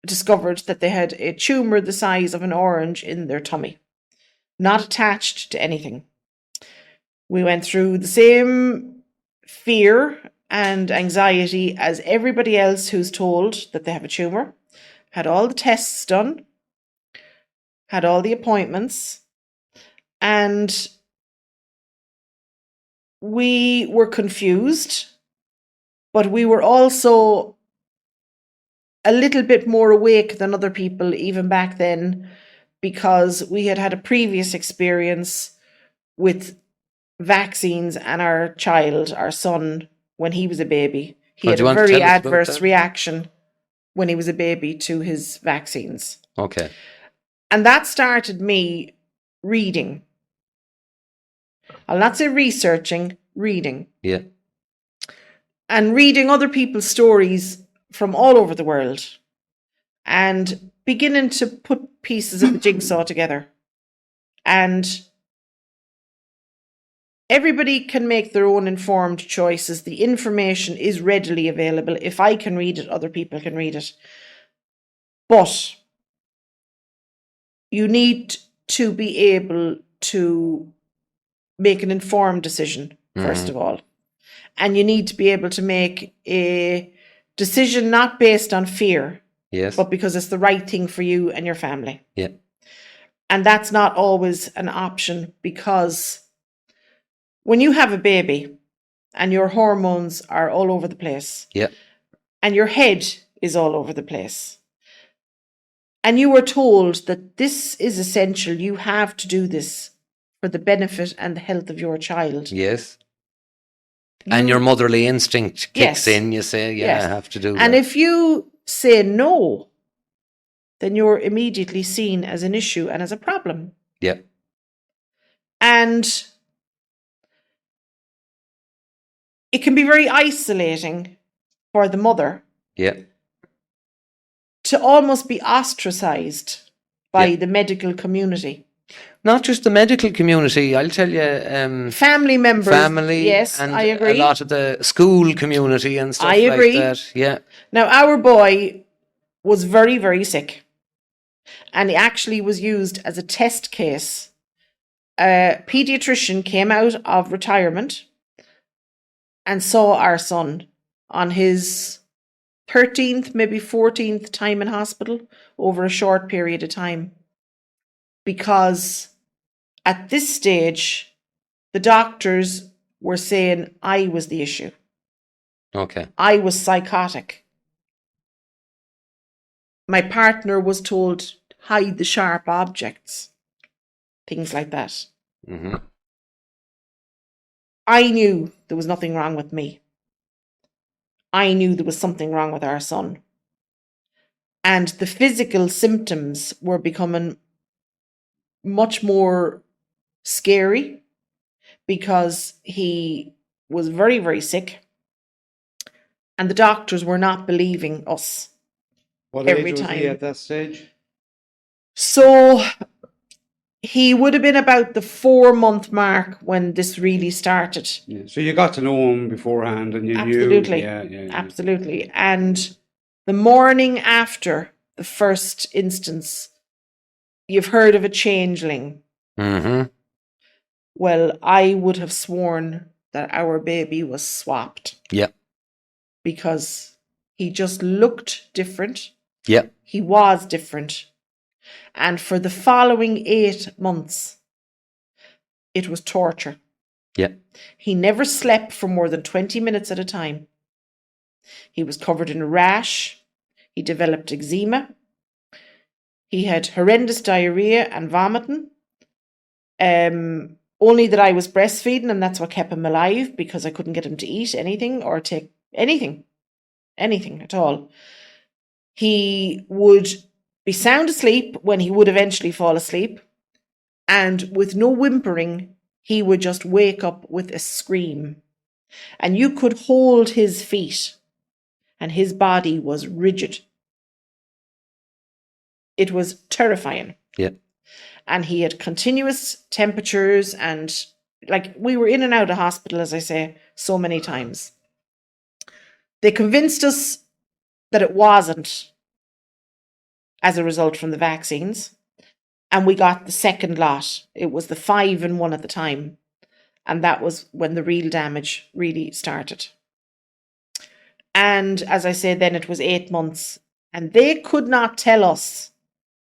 discovered that they had a tumour the size of an orange in their tummy, not attached to anything. We went through the same fear and anxiety as everybody else who's told that they have a tumour, had all the tests done, had all the appointments, and we were confused, but we were also a little bit more awake than other people even back then, because we had had a previous experience with vaccines and our child, our son, when he was a baby. He had a very adverse reaction when he was a baby to his vaccines. Okay. And that started me reading. I'll not say researching, reading. Yeah. And reading other people's stories from all over the world. And beginning to put pieces of the jigsaw together. And everybody can make their own informed choices. The information is readily available. If I can read it, other people can read it. But you need to be able to make an informed decision, first of all. And you need to be able to make a decision not based on fear, but because it's the right thing for you and your family. Yeah. And that's not always an option, because when you have a baby and your hormones are all over the place, and your head is all over the place, and you were told that this is essential, you have to do this for the benefit and the health of your child. Yes. And your motherly instinct kicks in. You say, I have to do that. And if you say no, then you're immediately seen as an issue and as a problem. Yeah. And it can be very isolating for the mother. Yeah. To almost be ostracized by the medical community. Not just the medical community, I'll tell you. Family members. Yes, and I agree. A lot of the school community and stuff I agree. like that. Yeah. Now, our boy was very, very sick. And he actually was used as a test case. A pediatrician came out of retirement and saw our son on his 13th, maybe 14th time in hospital over a short period of time, because At this stage, the doctors were saying I was the issue. Okay. I was psychotic. My partner was told, hide the sharp objects. Things like that. Mm-hmm. I knew there was nothing wrong with me. I knew there was something wrong with our son. And the physical symptoms were becoming much more scary because he was very, very sick. And the doctors were not believing us. What every age was he time. at that stage? So he would have been about the 4-month mark when this really started. Yeah. So you got to know him beforehand, and you Absolutely. knew. Yeah. Absolutely. And the morning after the first instance, you've heard of a changeling. Mm-hmm. Well, I would have sworn that our baby was swapped. Yeah. Because he just looked different. Yeah. He was different. And for the following 8 months, it was torture. Yeah. He never slept for more than 20 minutes at a time. He was covered in a rash. He developed eczema. He had horrendous diarrhea and vomiting. Only that I was breastfeeding, and that's what kept him alive, because I couldn't get him to eat anything or take anything at all. He would be sound asleep when he would eventually fall asleep, and with no whimpering, he would just wake up with a scream. And you could hold his feet, and his body was rigid. It was terrifying. Yeah. And he had continuous temperatures, and like, we were in and out of hospital, as I say, so many times. They convinced us that it wasn't as a result from the vaccines. And we got the second lot. It was the 5-in-1 at the time. And that was when the real damage really started. And as I said, then it was 8 months. And they could not tell us,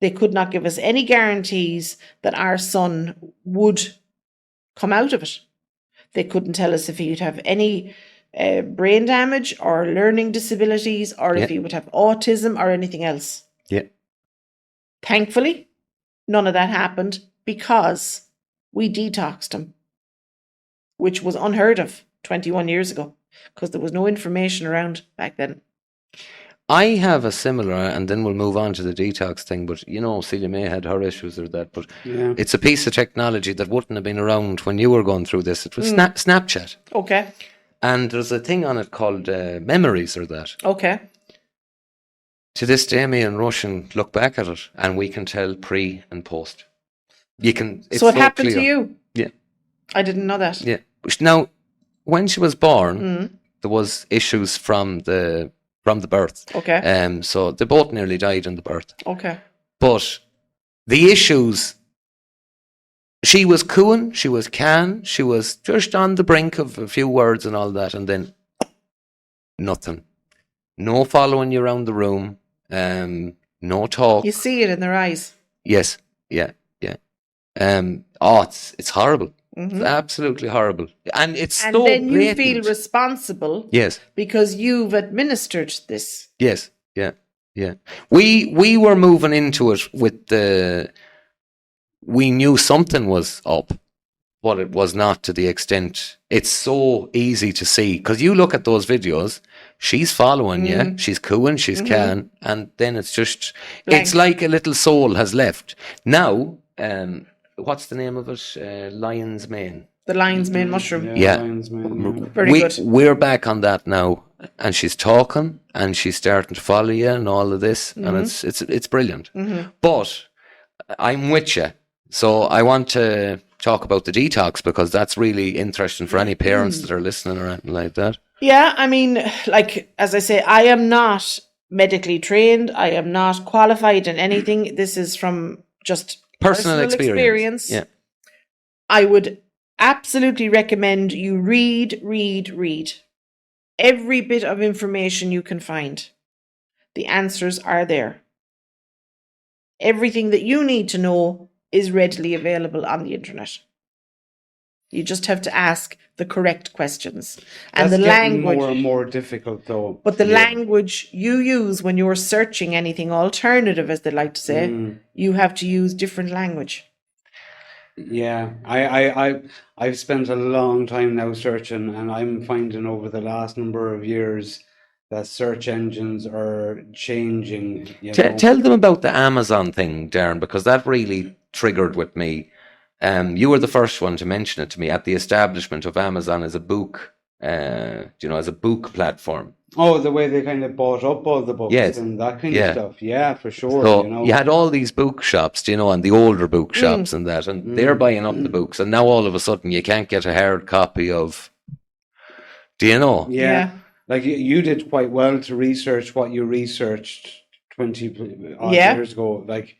they could not give us any guarantees that our son would come out of it. They couldn't tell us if he'd have any brain damage or learning disabilities, or if he would have autism or anything else. Yeah. Thankfully, none of that happened, because we detoxed him, which was unheard of 21 years ago, because there was no information around back then. I have a similar, and then we'll move on to the detox thing, but you know, Celia May had her issues with that, but it's a piece of technology that wouldn't have been around when you were going through this. It was Snapchat. Okay. And there's a thing on it called memories or that. Okay. To this day, me and Russian look back at it, and we can tell pre and post. You can. It's so it happened clear. to you? Yeah. I didn't know that. Yeah. Now, when she was born, there was issues from the birth. Okay. So they both nearly died in the birth. Okay. But the issues, she was cooing, she was can, she was just on the brink of a few words and all that, and then nothing. No following you around the room. No talk. You see it in their eyes. Yes. Yeah. It's horrible. It's absolutely horrible. And it's And so then you blatant. feel responsible. Yes. Because you've administered this. Yes. Yeah. We were moving into it with we knew something was up, but it was not to the extent. It's so easy to see, because you look at those videos, she's following you, she's cooing, she's can, and then it's just, it's like a little soul has left. Now, what's the name of it? Lion's Mane. The lion's mane mushroom. Yeah. Lion's Mane, Very good. We're back on that now, and she's talking, and she's starting to follow you, and all of this, and it's brilliant. But I'm with you, so I want to talk about the detox, because that's really interesting for any parents that are listening or anything like that. Yeah, I mean, like, as I say, I am not medically trained. I am not qualified in anything. This is from just personal experience. Yeah. I would absolutely recommend you read every bit of information you can find. The answers are there. Everything that you need to know is readily available on the internet. You just have to ask the correct questions. And That's the getting language, more and more difficult, though. but the language you use when you're searching anything alternative, as they like to say, you have to use different language. Yeah, I've spent a long time now searching, and I'm finding over the last number of years that search engines are changing. Tell them about the Amazon thing, Darren, because that really triggered with me. You were the first one to mention it to me at the establishment of Amazon as a book, as a book platform. Oh, the way they kind of bought up all the books Yes. and that kind of stuff. Yeah, for sure. So you had all these bookshops, and the older bookshops and that, and they're buying up the books. And now all of a sudden you can't get a hard copy of, Yeah. Like you did quite well to research what you researched 20 odd years ago. Like,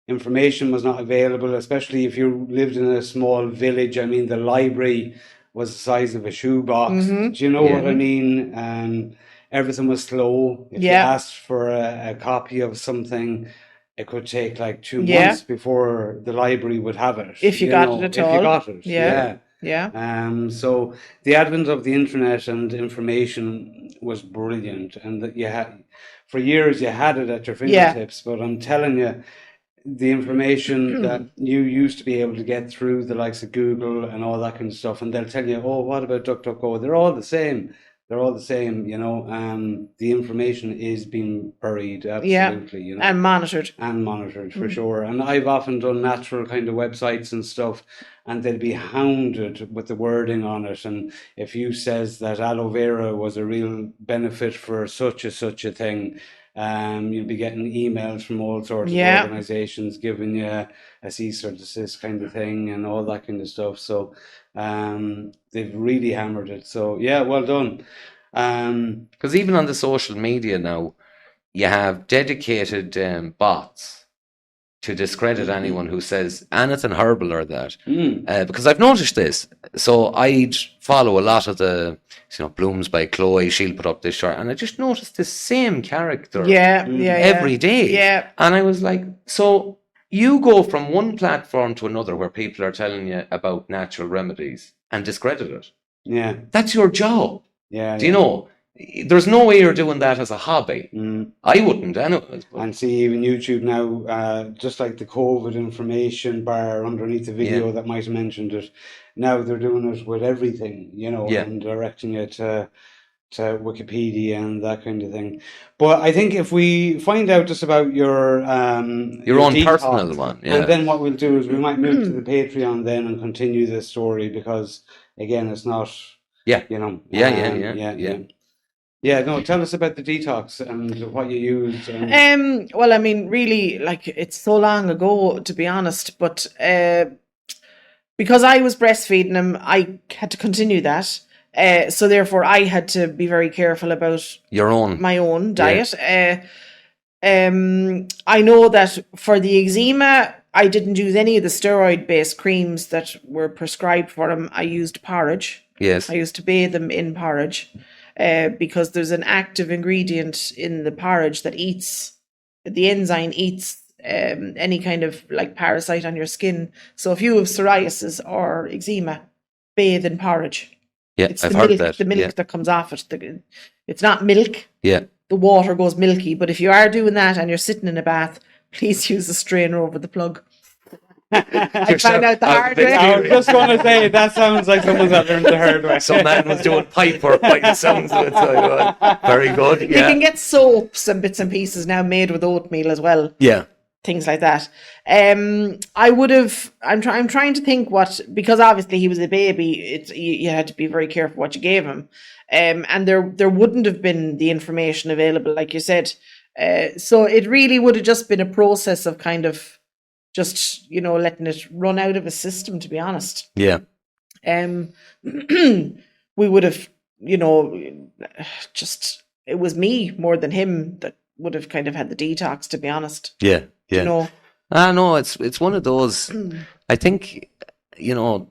information was not available, especially if you lived in a small village. I mean, the library was the size of a shoebox. Do you know what I mean? Everything was slow. If you asked for a copy of something, it could take like 2 months before the library would have it. If you got it at all. If you got it, Yeah. So the advent of the internet and information was brilliant, and that for years you had it at your fingertips. But I'm telling you, the information that you used to be able to get through the likes of Google and all that kind of stuff, and they'll tell you, oh, what about DuckDuckGo? They're all the same. The information is being buried, absolutely. And monitored. And monitored, for sure. And I've often done natural kind of websites and stuff, and they'll be hounded with the wording on it. And if you says that aloe vera was a real benefit for such a thing, you'll be getting emails from all sorts of organizations giving you a cease or desist kind of thing and all that kind of stuff. So they've really hammered it. So yeah, well done. Because even on the social media now, you have dedicated bots to discredit anyone who says anything herbal or that. Because I've noticed this. So I'd follow a lot of the, Blooms by Chloe. She'll put up this short, and I just noticed the same character every day. Yeah. And I was like, so you go from one platform to another where people are telling you about natural remedies and discredit it. Yeah. That's your job. Yeah. Do you know? There's no way you're doing that as a hobby. I wouldn't anyways. And see, even YouTube now, just like the COVID information bar underneath the video that might have mentioned it, now they're doing it with everything, and directing it to Wikipedia and that kind of thing. But I think if we find out just about your own detox, personal one, and then what we'll do is we might move to the Patreon then and continue this story, because again, it's not, Yeah, no, tell us about the detox and what you used. Well, I mean, really, like, it's so long ago, to be honest, but because I was breastfeeding him, I had to continue that. So therefore, I had to be very careful about my own diet. I know that for the eczema, I didn't use any of the steroid-based creams that were prescribed for him. I used porridge. Yes. I used to bathe them in porridge. Because there's an active ingredient in the porridge that the enzyme eats any kind of like parasite on your skin. So if you have psoriasis or eczema, bathe in porridge. Yeah, it's I've the heard milk, that. The milk that comes off it. It's not milk. Yeah. The water goes milky. But if you are doing that and you're sitting in a bath, please use a strainer over the plug. I found out the hard way. I was just going to say, that sounds like someone that learned the hard way. Some man was doing pipe work by the sounds of it. So, very good. You can get soaps and bits and pieces now made with oatmeal as well. Yeah. Things like that. I would have. I'm trying to think because obviously he was a baby. You had to be very careful what you gave him. And there wouldn't have been the information available, like you said. So it really would have just been a process of kind of just, letting it run out of his system, to be honest. Yeah. We would have, just, it was me more than him that would have kind of had the detox, to be honest. Yeah. Yeah. No, it's one of those, I think, the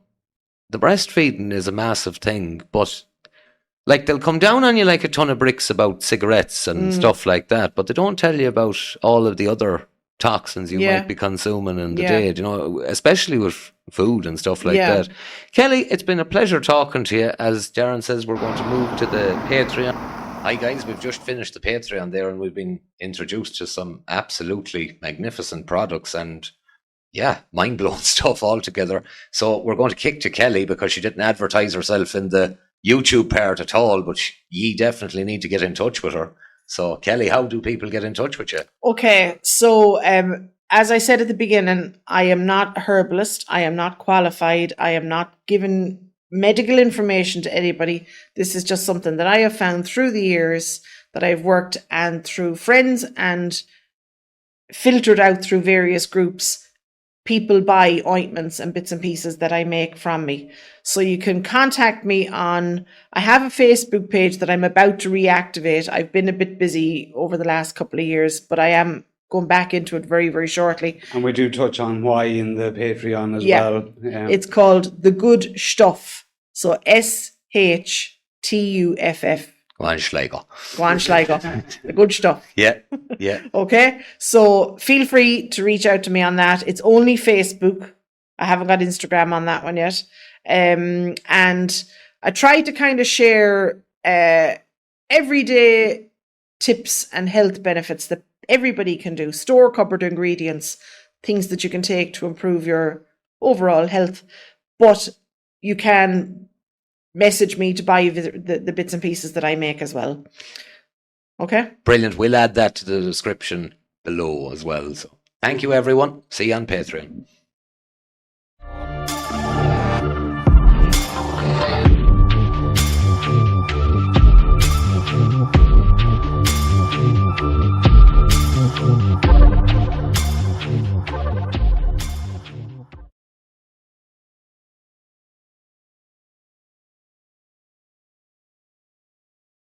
breastfeeding is a massive thing, but like they'll come down on you like a ton of bricks about cigarettes and stuff like that, but they don't tell you about all of the other toxins you Yeah. might be consuming in the Yeah. day, you know, especially with food and stuff like Yeah. that. Kelly, it's been a pleasure talking to you. As Darren says, we're going to move to the Patreon. Hi guys, we've just finished the Patreon there and we've been introduced to some absolutely magnificent products and yeah, mind-blowing stuff altogether. So we're going to kick to Kelly because she didn't advertise herself in the YouTube part at all, but ye definitely need to get in touch with her. So Kelly, how do people get in touch with you? Okay, so as I said at the beginning, I am not a herbalist. I am not qualified. I am not given medical information to anybody. This is just something that I have found through the years that I've worked and through friends and filtered out through various groups. People buy ointments and bits and pieces that I make from me. So you can contact me on, I have a Facebook page that I'm about to reactivate. I've been a bit busy over the last couple of years, but I am going back into it very, very shortly. And we do touch on why in the Patreon as Yeah. well. Yeah. It's called The Good Stuff. So SHTUFF. Schleicher. The Good Stuff. Yeah, yeah. Okay, so feel free to reach out to me on that. It's only Facebook. I haven't got Instagram on that one yet. And I try to kind of share everyday tips and health benefits that everybody can do. Store cupboard ingredients, things that you can take to improve your overall health. But you can message me to buy the bits and pieces that I make as well. Okay? Brilliant. We'll add that to the description below as well. So thank you, everyone. See you on Patreon.